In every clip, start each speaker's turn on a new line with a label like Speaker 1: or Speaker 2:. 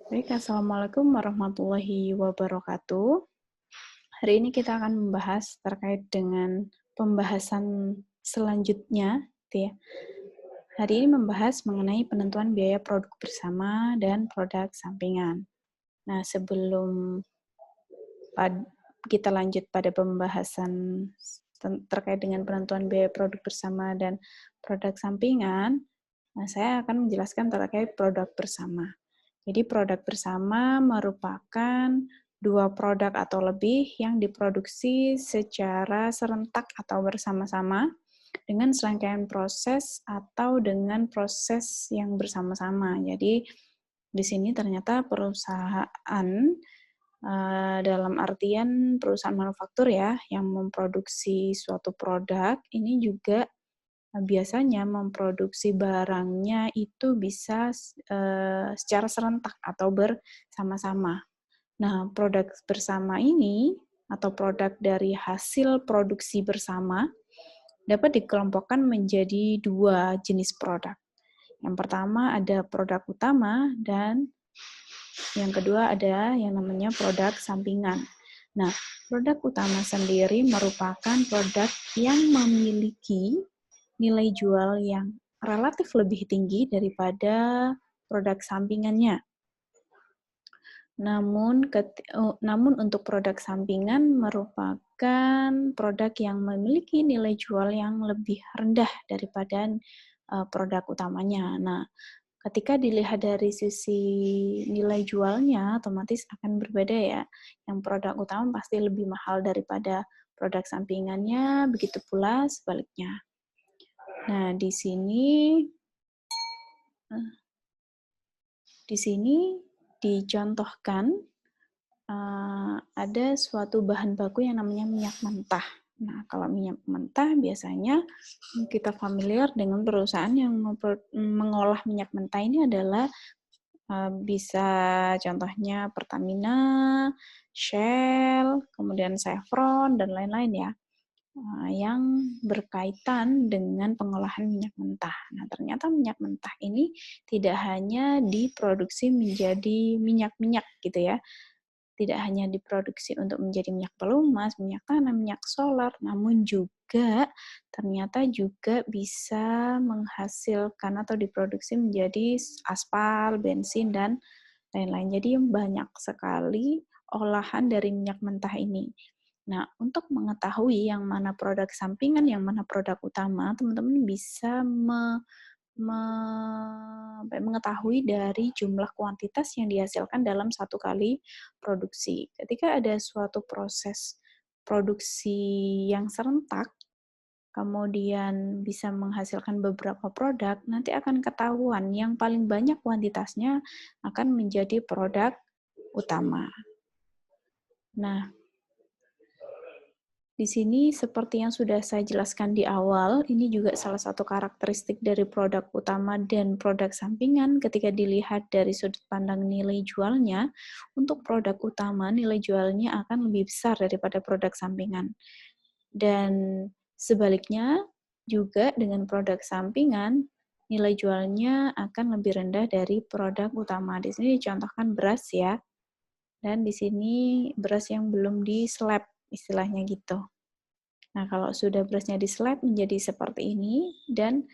Speaker 1: Baik, Assalamualaikum warahmatullahi wabarakatuh. Hari ini kita akan membahas terkait dengan pembahasan selanjutnya, gitu ya. Hari ini membahas mengenai penentuan biaya produk bersama dan produk sampingan. Nah, sebelum kita lanjut pada pembahasan terkait dengan penentuan biaya produk bersama dan produk sampingan, saya akan menjelaskan terkait produk bersama. Jadi produk bersama merupakan dua produk atau lebih yang diproduksi secara serentak atau bersama-sama dengan serangkaian proses atau dengan proses yang bersama-sama. Jadi di sini ternyata perusahaan dalam artian perusahaan manufaktur ya yang memproduksi suatu produk ini juga biasanya memproduksi barangnya itu bisa secara serentak atau bersama-sama. Nah, produk bersama ini atau produk dari hasil produksi bersama dapat dikelompokkan menjadi dua jenis produk. Yang pertama ada produk utama dan yang kedua ada yang namanya produk sampingan. Nah, produk utama sendiri merupakan produk yang memiliki nilai jual yang relatif lebih tinggi daripada produk sampingannya. Namun untuk produk sampingan merupakan produk yang memiliki nilai jual yang lebih rendah daripada produk utamanya. Nah, ketika dilihat dari sisi nilai jualnya, otomatis akan berbeda ya. Yang produk utama pasti lebih mahal daripada produk sampingannya, begitu pula sebaliknya. Nah, di sini dicontohkan ada suatu bahan baku yang namanya minyak mentah. Nah, kalau minyak mentah biasanya kita familiar dengan perusahaan yang mengolah minyak mentah ini adalah bisa contohnya Pertamina, Shell, kemudian Chevron, dan lain-lain ya, yang berkaitan dengan pengolahan minyak mentah. Nah, ternyata minyak mentah ini tidak hanya diproduksi menjadi minyak-minyak gitu ya, tidak hanya diproduksi untuk menjadi minyak pelumas, minyak tanah, minyak solar, namun juga ternyata juga bisa menghasilkan atau diproduksi menjadi aspal, bensin, dan lain-lain. Jadi banyak sekali olahan dari minyak mentah ini. Nah, untuk mengetahui yang mana produk sampingan, yang mana produk utama, teman-teman bisa mengetahui dari jumlah kuantitas yang dihasilkan dalam satu kali produksi. Ketika ada suatu proses produksi yang serentak, kemudian bisa menghasilkan beberapa produk, nanti akan ketahuan yang paling banyak kuantitasnya akan menjadi produk utama. Nah, di sini seperti yang sudah saya jelaskan di awal, ini juga salah satu karakteristik dari produk utama dan produk sampingan ketika dilihat dari sudut pandang nilai jualnya. Untuk produk utama, nilai jualnya akan lebih besar daripada produk sampingan. Dan sebaliknya juga dengan produk sampingan, nilai jualnya akan lebih rendah dari produk utama. Di sini dicontohkan beras ya, dan di sini beras yang belum di-slab, istilahnya gitu. Nah, kalau sudah berasnya di-slab menjadi seperti ini, dan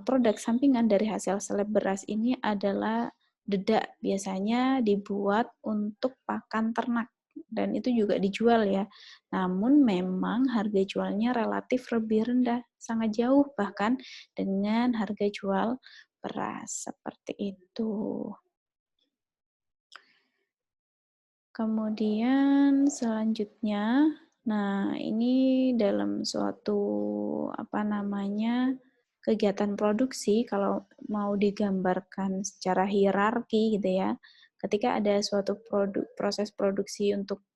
Speaker 1: produk sampingan dari hasil slab beras ini adalah dedak, biasanya dibuat untuk pakan ternak, dan itu juga dijual ya. Namun memang harga jualnya relatif lebih rendah, sangat jauh bahkan dengan harga jual beras, seperti itu. Kemudian selanjutnya, nah ini dalam suatu kegiatan produksi, kalau mau digambarkan secara hierarki gitu ya, ketika ada suatu proses produksi untuk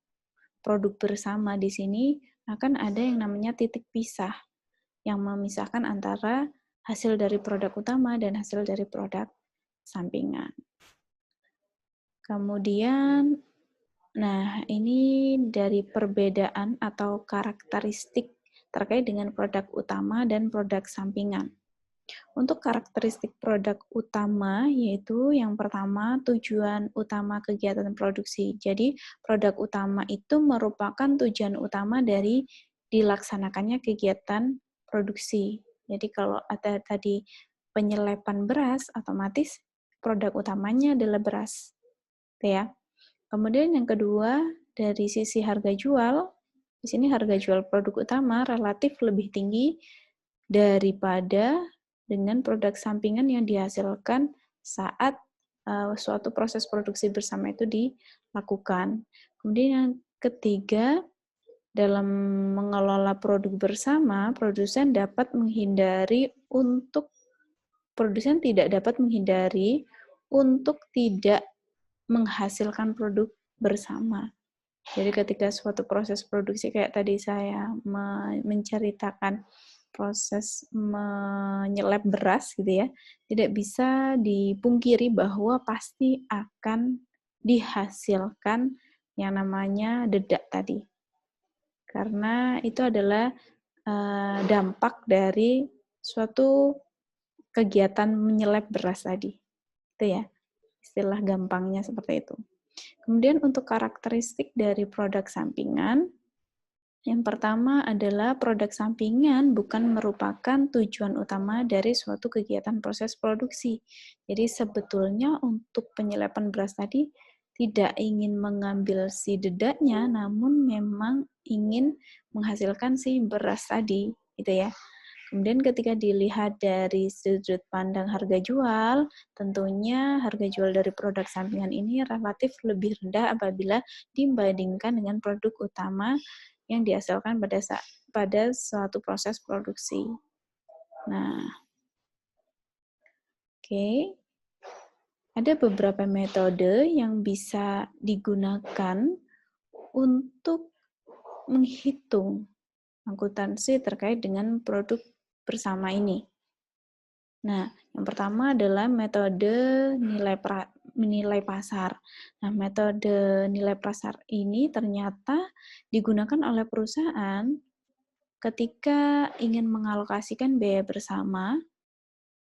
Speaker 1: produk bersama di sini akan ada yang namanya titik pisah yang memisahkan antara hasil dari produk utama dan hasil dari produk sampingan. Kemudian nah, ini dari perbedaan atau karakteristik terkait dengan produk utama dan produk sampingan. Untuk karakteristik produk utama, yaitu yang pertama, tujuan utama kegiatan produksi. Jadi, produk utama itu merupakan tujuan utama dari dilaksanakannya kegiatan produksi. Jadi, kalau ada tadi penyelepan beras, otomatis produk utamanya adalah beras. Gitu ya. Kemudian yang kedua, dari sisi harga jual, di sini harga jual produk utama relatif lebih tinggi daripada dengan produk sampingan yang dihasilkan saat suatu proses produksi bersama itu dilakukan. Kemudian yang ketiga, dalam mengelola produk bersama, produsen tidak dapat menghindari untuk tidak menghasilkan produk bersama. Jadi ketika suatu proses produksi kayak tadi saya menceritakan proses menyelep beras gitu ya, tidak bisa dipungkiri bahwa pasti akan dihasilkan yang namanya dedak tadi. Karena itu adalah dampak dari suatu kegiatan menyelep beras tadi. Itu ya, istilah gampangnya seperti itu. Kemudian untuk karakteristik dari produk sampingan, yang pertama adalah produk sampingan bukan merupakan tujuan utama dari suatu kegiatan proses produksi. Jadi sebetulnya untuk penyelepan beras tadi tidak ingin mengambil si dedaknya, namun memang ingin menghasilkan si beras tadi, gitu ya. Kemudian ketika dilihat dari sudut pandang harga jual, tentunya harga jual dari produk sampingan ini relatif lebih rendah apabila dibandingkan dengan produk utama yang dihasilkan pada suatu proses produksi. Nah, oke. Ada beberapa metode yang bisa digunakan untuk menghitung akuntansi terkait dengan produk bersama ini. Nah, yang pertama adalah metode nilai pasar. Nah, metode nilai pasar ini ternyata digunakan oleh perusahaan ketika ingin mengalokasikan biaya bersama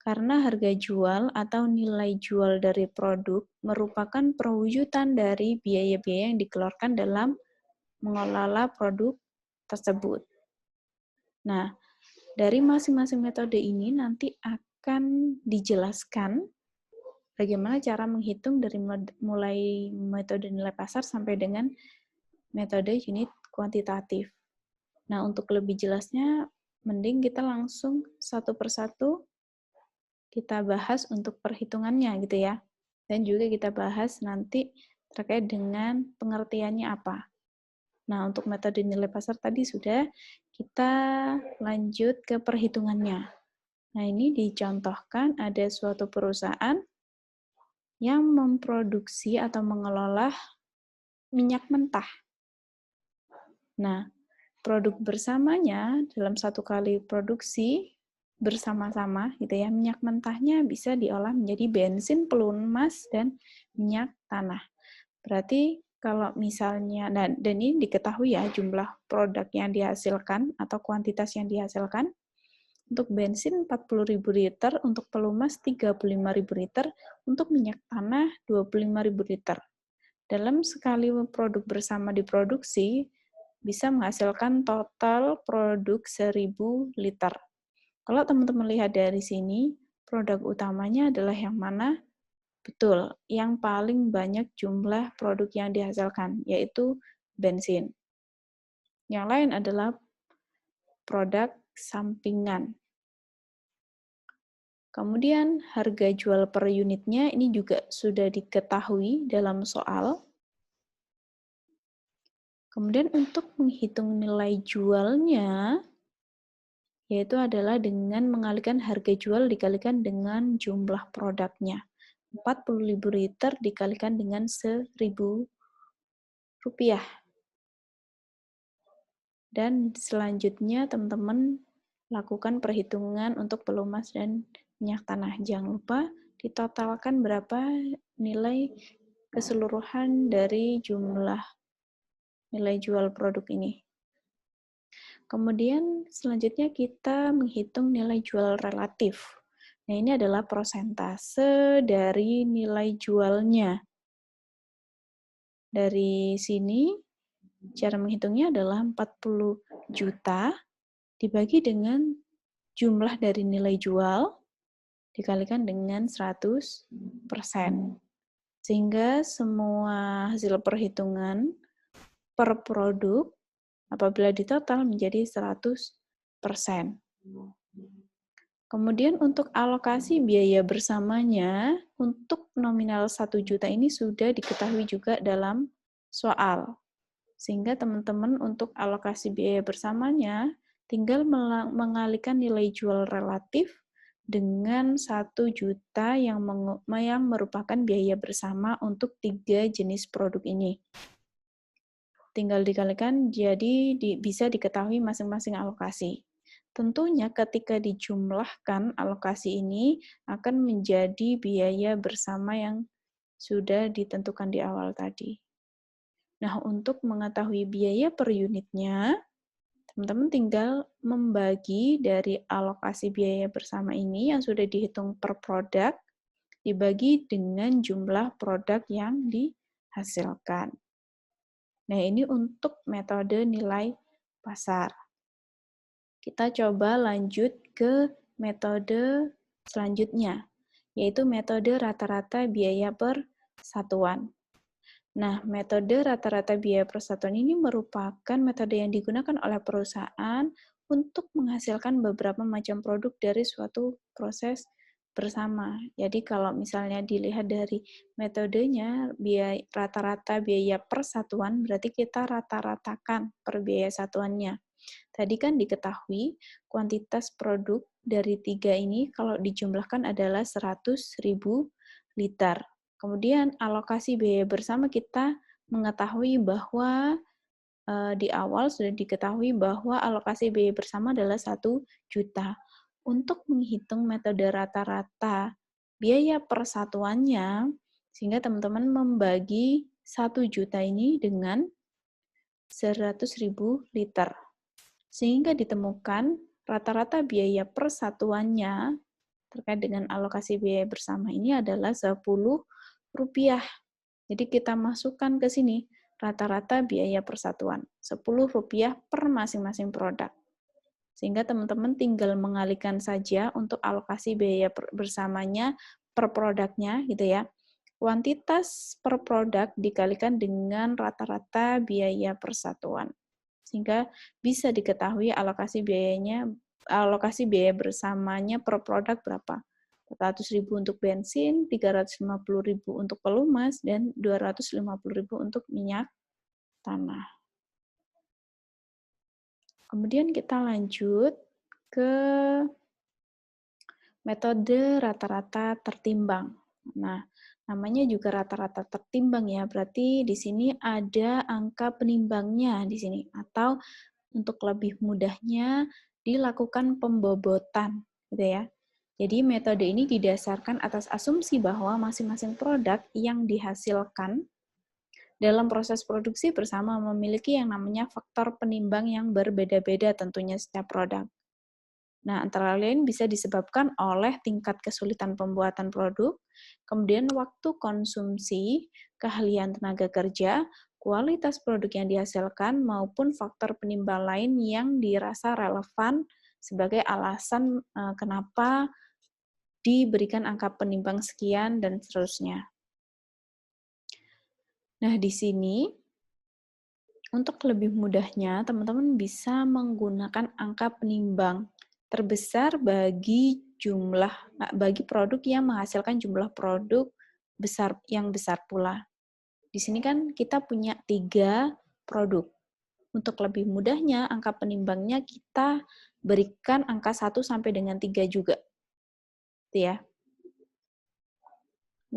Speaker 1: karena harga jual atau nilai jual dari produk merupakan perwujudan dari biaya-biaya yang dikeluarkan dalam mengelola produk tersebut. Nah, dari masing-masing metode ini nanti akan dijelaskan bagaimana cara menghitung dari mulai metode nilai pasar sampai dengan metode unit kuantitatif. Nah, untuk lebih jelasnya, mending kita langsung satu persatu kita bahas untuk perhitungannya gitu ya. Dan juga kita bahas nanti terkait dengan pengertiannya apa. Nah, untuk metode nilai pasar tadi sudah, kita lanjut ke perhitungannya. Nah, ini dicontohkan ada suatu perusahaan yang memproduksi atau mengelola minyak mentah. Nah, produk bersamanya dalam satu kali produksi bersama-sama gitu ya, minyak mentahnya bisa diolah menjadi bensin, pelumas, dan minyak tanah. Berarti kalau misalnya, dan ini diketahui ya jumlah produk yang dihasilkan atau kuantitas yang dihasilkan. Untuk bensin 40.000 liter, untuk pelumas 35.000 liter, untuk minyak tanah 25.000 liter. Dalam sekali produk bersama diproduksi, bisa menghasilkan total produk 1.000 liter. Kalau teman-teman lihat dari sini, produk utamanya adalah yang mana? Betul, yang paling banyak jumlah produk yang dihasilkan, yaitu bensin. Yang lain adalah produk sampingan. Kemudian harga jual per unitnya ini juga sudah diketahui dalam soal. Kemudian untuk menghitung nilai jualnya, yaitu adalah dengan mengalihkan harga jual dikalikan dengan jumlah produknya. 40.000 liter dikalikan dengan 1.000 rupiah. Dan selanjutnya teman-teman lakukan perhitungan untuk pelumas dan minyak tanah. Jangan lupa ditotalkan berapa nilai keseluruhan dari jumlah nilai jual produk ini. Kemudian selanjutnya kita menghitung nilai jual relatif. Nah, ini adalah persentase dari nilai jualnya. Dari sini, cara menghitungnya adalah 40 juta dibagi dengan jumlah dari nilai jual dikalikan dengan 100%. Sehingga semua hasil perhitungan per produk apabila ditotal menjadi 100%. Kemudian untuk alokasi biaya bersamanya, untuk nominal 1 juta ini sudah diketahui juga dalam soal. Sehingga teman-teman untuk alokasi biaya bersamanya, tinggal mengalihkan nilai jual relatif dengan 1 juta yang merupakan biaya bersama untuk 3 jenis produk ini. Tinggal dikalikan, jadi bisa diketahui masing-masing alokasi. Tentunya ketika dijumlahkan alokasi ini akan menjadi biaya bersama yang sudah ditentukan di awal tadi. Nah, untuk mengetahui biaya per unitnya, teman-teman tinggal membagi dari alokasi biaya bersama ini yang sudah dihitung per produk, dibagi dengan jumlah produk yang dihasilkan. Nah, ini untuk metode nilai pasar. Kita coba lanjut ke metode selanjutnya, yaitu metode rata-rata biaya per satuan. Nah, metode rata-rata biaya per satuan ini merupakan metode yang digunakan oleh perusahaan untuk menghasilkan beberapa macam produk dari suatu proses bersama. Jadi kalau misalnya dilihat dari metodenya, rata-rata biaya per satuan, berarti kita rata-ratakan per biaya satuannya. Tadi kan diketahui kuantitas produk dari 3 ini kalau dijumlahkan adalah 100.000 liter. Kemudian alokasi biaya bersama kita mengetahui bahwa di awal sudah diketahui bahwa alokasi biaya bersama adalah 1 juta. Untuk menghitung metode rata-rata biaya per satuannya, sehingga teman-teman membagi 1 juta ini dengan 100.000 liter. Sehingga ditemukan rata-rata biaya per satuannya terkait dengan alokasi biaya bersama ini adalah Rp10. Jadi kita masukkan ke sini rata-rata biaya per satuan, Rp10 per masing-masing produk. Sehingga teman-teman tinggal mengalihkan saja untuk alokasi biaya bersamanya per produknya gitu ya. Kuantitas per produk dikalikan dengan rata-rata biaya per satuan. Sehingga bisa diketahui alokasi biaya bersamanya per produk berapa. 400.000 untuk bensin, 350.000 untuk pelumas, dan 250.000 untuk minyak tanah. Kemudian kita lanjut ke metode rata-rata tertimbang. Nah, namanya juga rata-rata tertimbang ya, berarti di sini ada angka penimbangnya di sini, atau untuk lebih mudahnya dilakukan pembobotan, gitu ya. Jadi metode ini didasarkan atas asumsi bahwa masing-masing produk yang dihasilkan dalam proses produksi bersama memiliki yang namanya faktor penimbang yang berbeda-beda tentunya setiap produk. Nah, antara lain bisa disebabkan oleh tingkat kesulitan pembuatan produk, kemudian waktu konsumsi, keahlian tenaga kerja, kualitas produk yang dihasilkan, maupun faktor penimbang lain yang dirasa relevan sebagai alasan kenapa diberikan angka penimbang sekian, dan seterusnya. Nah, di sini, untuk lebih mudahnya, teman-teman bisa menggunakan angka penimbang terbesar bagi produk yang menghasilkan jumlah produk yang besar pula. Di sini kan kita punya 3 produk. Untuk lebih mudahnya, angka penimbangnya kita berikan angka 1 sampai dengan 3 juga. Gitu ya.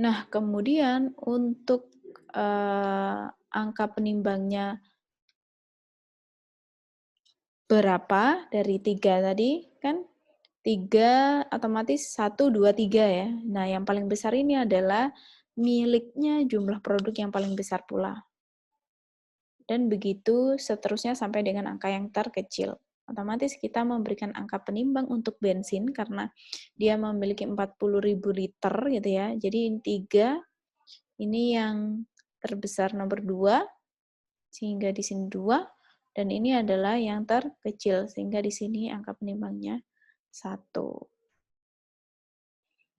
Speaker 1: Nah, kemudian untuk angka penimbangnya berapa dari 3 tadi, kan 3 otomatis 1, 2, 3 ya. Nah, yang paling besar ini adalah miliknya jumlah produk yang paling besar pula. Dan begitu seterusnya sampai dengan angka yang terkecil. otomatis kita memberikan angka penimbang untuk bensin karena dia memiliki 40.000 liter gitu ya. Jadi 3 ini yang terbesar nomor 2 sehingga di sini 2 dan ini adalah yang terkecil sehingga di sini angka penimbangnya 1.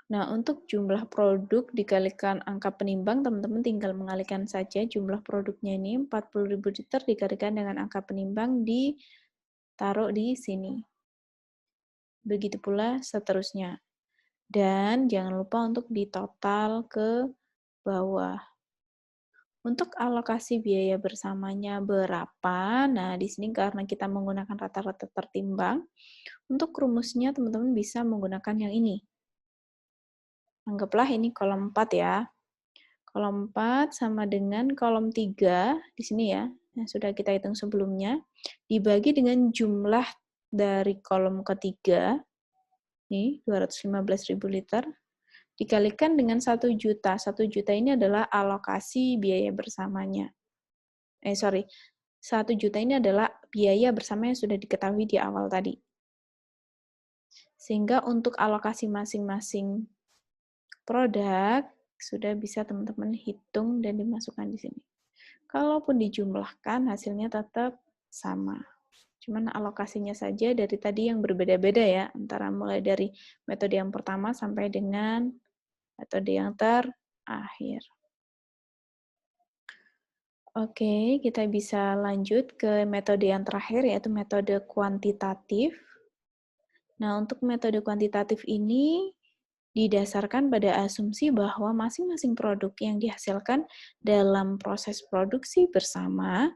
Speaker 1: Nah, untuk jumlah produk dikalikan angka penimbang, teman-teman tinggal mengalihkan saja jumlah produknya ini 40.000 liter dikalikan dengan angka penimbang ditaruh di sini. Begitu pula seterusnya. Dan jangan lupa untuk ditotal ke bawah. Untuk alokasi biaya bersamanya berapa? Nah, di sini karena kita menggunakan rata-rata tertimbang, untuk rumusnya teman-teman bisa menggunakan yang ini. Anggaplah ini kolom 4 ya. Kolom 4 sama dengan kolom 3 di sini ya, yang sudah kita hitung sebelumnya, dibagi dengan jumlah dari kolom ketiga, nih 215.000 liter, dikalikan dengan 1 juta. 1 juta ini adalah alokasi biaya bersamanya. 1 juta ini adalah biaya bersama yang sudah diketahui di awal tadi. Sehingga untuk alokasi masing-masing produk, sudah bisa teman-teman hitung dan dimasukkan di sini. Kalaupun dijumlahkan, hasilnya tetap sama. Cuman alokasinya saja dari tadi yang berbeda-beda ya, antara mulai dari metode yang pertama sampai dengan metode yang terakhir. Oke, kita bisa lanjut ke metode yang terakhir, yaitu metode kuantitatif. Nah, untuk metode kuantitatif ini didasarkan pada asumsi bahwa masing-masing produk yang dihasilkan dalam proses produksi bersama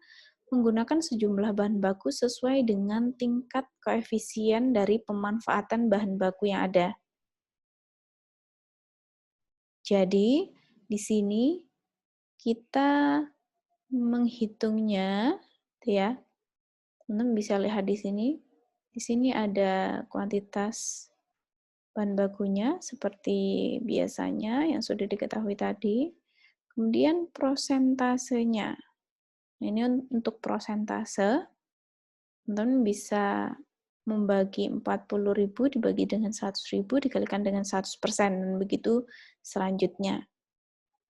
Speaker 1: menggunakan sejumlah bahan baku sesuai dengan tingkat koefisien dari pemanfaatan bahan baku yang ada. Jadi, di sini kita menghitungnya, ya. Teman-teman bisa lihat di sini. Di sini ada kuantitas bahan bakunya seperti biasanya yang sudah diketahui tadi. Kemudian prosentasenya. Nah, ini untuk prosentase, teman-teman bisa membagi 40.000 dibagi dengan 100.000 dikalikan dengan 100%, dan begitu selanjutnya.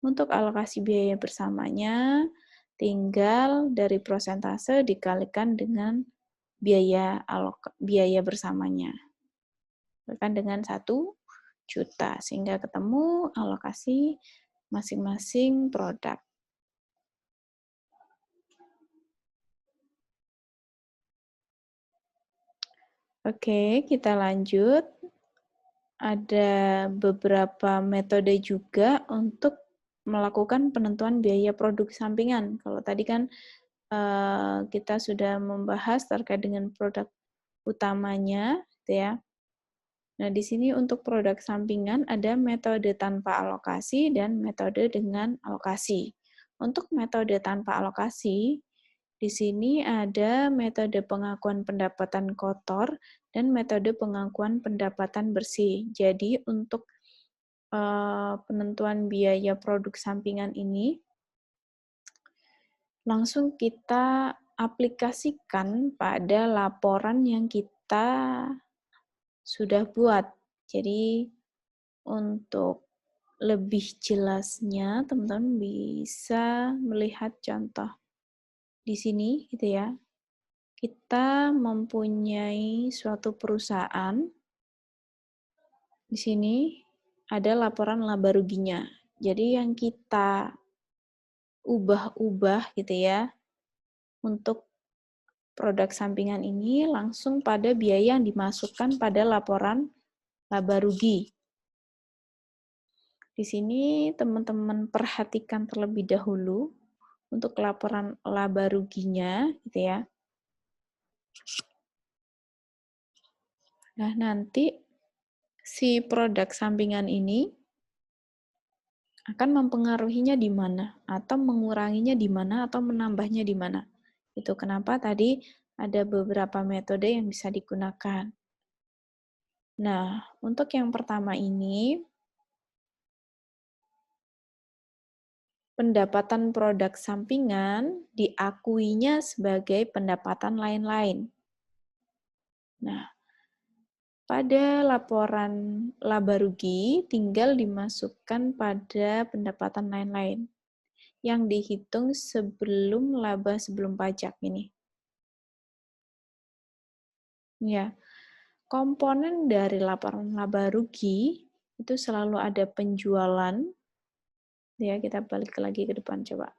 Speaker 1: Untuk alokasi biaya bersamanya, tinggal dari prosentase dikalikan dengan biaya bersamanya. Dikalikan dengan 1 juta, sehingga ketemu alokasi masing-masing produk. Oke, kita lanjut. Ada beberapa metode juga untuk melakukan penentuan biaya produk sampingan. Kalau tadi kan kita sudah membahas terkait dengan produk utamanya, gitu ya. Nah, di sini untuk produk sampingan ada metode tanpa alokasi dan metode dengan alokasi. Untuk metode tanpa alokasi, di sini ada metode pengakuan pendapatan kotor dan metode pengakuan pendapatan bersih. Jadi, untuk penentuan biaya produk sampingan ini, langsung kita aplikasikan pada laporan yang kita sudah buat. Jadi, untuk lebih jelasnya, teman-teman bisa melihat contoh di sini, gitu ya. Kita mempunyai suatu perusahaan, di sini ada laporan laba ruginya. Jadi yang kita ubah-ubah gitu ya, untuk produk sampingan ini langsung pada biaya yang dimasukkan pada laporan laba rugi. Di sini teman-teman perhatikan terlebih dahulu untuk laporan laba ruginya, gitu ya. Nah, nanti si produk sampingan ini akan mempengaruhinya di mana, atau menguranginya di mana, atau menambahnya di mana. Itu kenapa tadi ada beberapa metode yang bisa digunakan. Nah, untuk yang pertama ini, pendapatan produk sampingan diakuinya sebagai pendapatan lain-lain. Nah, pada laporan laba rugi tinggal dimasukkan pada pendapatan lain-lain yang dihitung sebelum laba sebelum pajak ini. Ya, komponen dari laporan laba rugi itu selalu ada penjualan. Ya, kita balik lagi ke depan coba.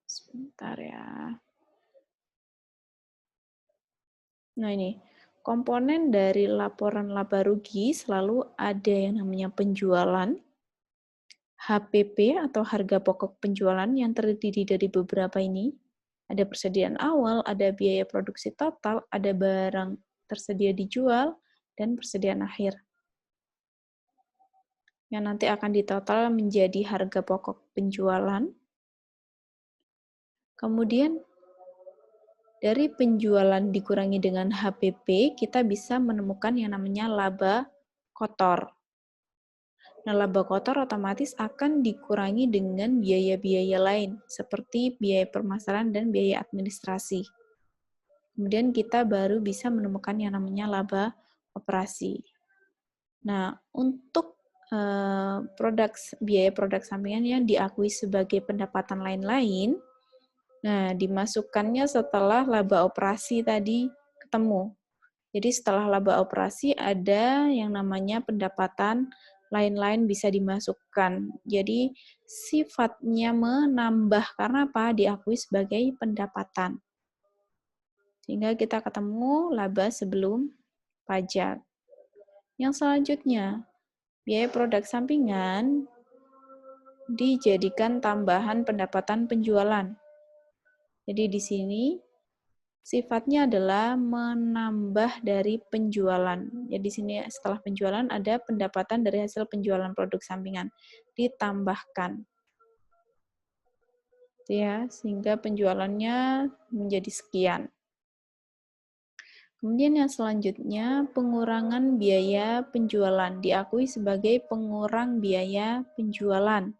Speaker 1: Sebentar ya. Nah ini, komponen dari laporan laba rugi selalu ada yang namanya penjualan, HPP atau harga pokok penjualan yang terdiri dari beberapa ini. Ada persediaan awal, ada biaya produksi total, ada barang tersedia dijual, dan persediaan akhir. Yang nanti akan ditotal menjadi harga pokok penjualan. Kemudian dari penjualan dikurangi dengan HPP, kita bisa menemukan yang namanya laba kotor. Nah, laba kotor otomatis akan dikurangi dengan biaya-biaya lain, seperti biaya permasalahan dan biaya administrasi. Kemudian kita baru bisa menemukan yang namanya laba operasi. Nah, untuk biaya produk sampingan yang diakui sebagai pendapatan lain-lain, nah, dimasukkannya setelah laba operasi tadi ketemu. Jadi setelah laba operasi ada yang namanya pendapatan lain-lain bisa dimasukkan. Jadi sifatnya menambah karena apa? Diakui sebagai pendapatan. Sehingga kita ketemu laba sebelum pajak. Yang selanjutnya, biaya produk sampingan dijadikan tambahan pendapatan penjualan. Jadi di sini sifatnya adalah menambah dari penjualan. Jadi di sini setelah penjualan ada pendapatan dari hasil penjualan produk sampingan ditambahkan. Ya, sehingga penjualannya menjadi sekian. Kemudian yang selanjutnya, pengurangan biaya penjualan diakui sebagai pengurang biaya penjualan.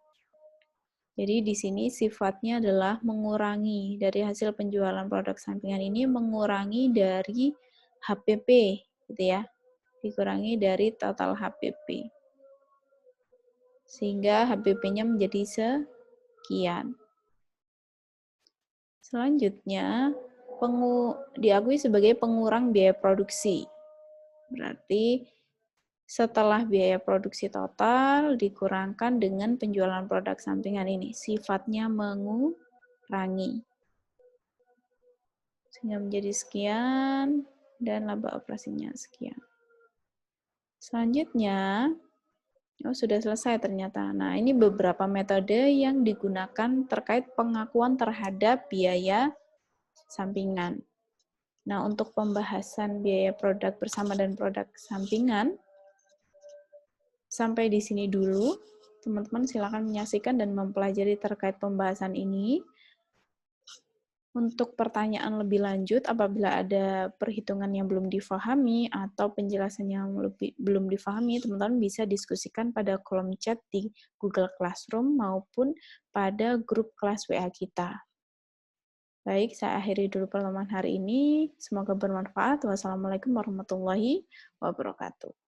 Speaker 1: Jadi di sini sifatnya adalah mengurangi dari hasil penjualan produk sampingan ini, mengurangi dari HPP, gitu ya, dikurangi dari total HPP. Sehingga HPP-nya menjadi sekian. Selanjutnya, diakui sebagai pengurang biaya produksi. Berarti setelah biaya produksi total dikurangkan dengan penjualan produk sampingan ini. Sifatnya mengurangi. Sehingga menjadi sekian dan laba operasinya sekian. Selanjutnya, sudah selesai ternyata. Nah, ini beberapa metode yang digunakan terkait pengakuan terhadap biaya sampingan. Nah, untuk pembahasan biaya produk bersama dan produk sampingan, sampai di sini dulu. Teman-teman silakan menyaksikan dan mempelajari terkait pembahasan ini. Untuk pertanyaan lebih lanjut, apabila ada perhitungan yang belum difahami atau penjelasan yang belum difahami, teman-teman bisa diskusikan pada kolom chat di Google Classroom maupun pada grup kelas WA kita. Baik, saya akhiri dulu pertemuan hari ini. Semoga bermanfaat. Wassalamualaikum warahmatullahi wabarakatuh.